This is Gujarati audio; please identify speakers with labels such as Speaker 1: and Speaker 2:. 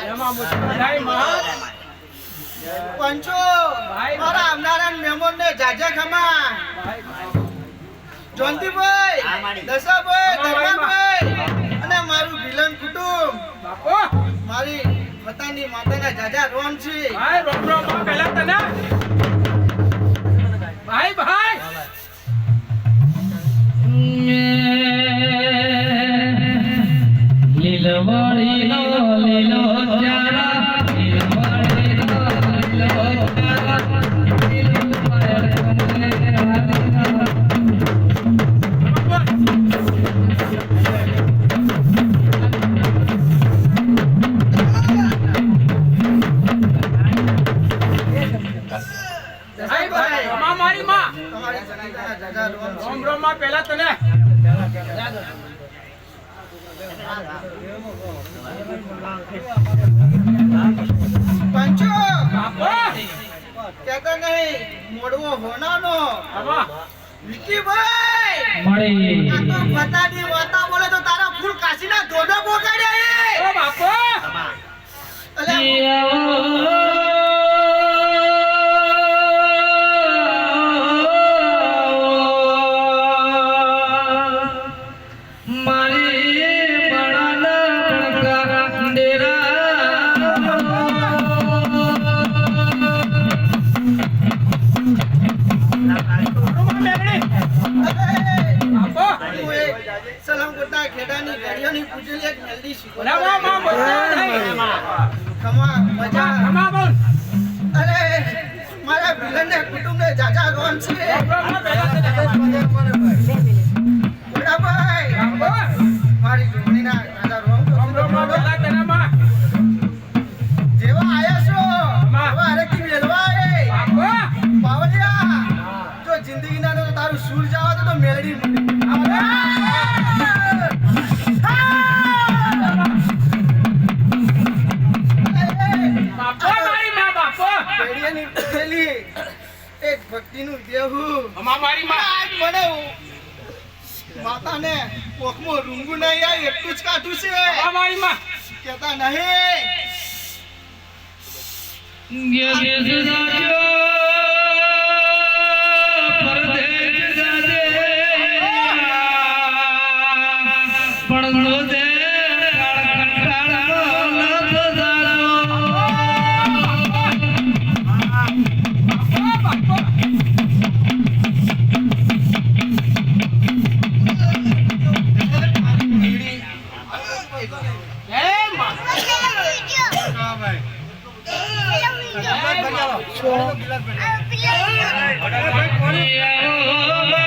Speaker 1: એમાં મુસ્કુરાઈ માં
Speaker 2: પંચો મારા આવનારા મહેમાનને જાજા ખમા જોંતીભાઈ દશાભાઈ ધર્માભાઈ અને મારું વિલન કુટુંબ
Speaker 1: બાપો
Speaker 2: મારી પતાની માતાના જાજા રોમ છે
Speaker 1: ભાઈ રોમ રોમ પહેલા તને ભાઈ ભાઈ
Speaker 3: લીલવાડી નો લીલો ચારા લીલવાડી નો લીલો ચારા
Speaker 1: ભાઈ ભાઈ રમા મારી માં
Speaker 2: તમારી જનતાના જાજા રોમ છે
Speaker 1: રોમ રોમ માં પહેલા તને
Speaker 2: પંચો
Speaker 1: બાપો
Speaker 2: કહેતા નહીં મોડવો હોનાનો
Speaker 1: આવા
Speaker 2: વિકીભાઈ
Speaker 3: મળી
Speaker 2: આ તો પતાની વાતા બોલે તો તારા ફૂલ કાશીના ધોધા બોગાડ્યા
Speaker 1: ઓ બાપો
Speaker 2: સલામ કરતા ખેડાની ગાડીઓની પૂજેલી એક મેલડી શીખો
Speaker 1: રમા માં બોલતા નહીં
Speaker 2: ખમા મજા
Speaker 1: રમા બોલ
Speaker 2: અરે મારા વિલનને કુટુંબને જાજા રોમ છે
Speaker 1: રોમ રોમ માં પહેલા તને
Speaker 2: બડાભાઈ
Speaker 1: બાપો
Speaker 2: મારી જોડીના જાજા રોમ
Speaker 1: રોમ રોમ માં પહેલા તને માં
Speaker 2: જેવા આયા છો એવા હરેકી મેલવા આયે
Speaker 1: બાપો
Speaker 2: બાવલિયા જો જિંદગીના તો તારું સૂર જાવ તો મેલડી
Speaker 1: બાપો મારી માં બાપો
Speaker 2: પેડિયાની પેલી એક ભક્તિનું દેવું
Speaker 1: રમા મારી માં
Speaker 2: આજ મને માતાને કોખમાં રૂંગું નહીં આવે એટલું જ કાઢું છે
Speaker 1: રમા મારી માં
Speaker 2: કહેતા નહીં
Speaker 3: Yeah.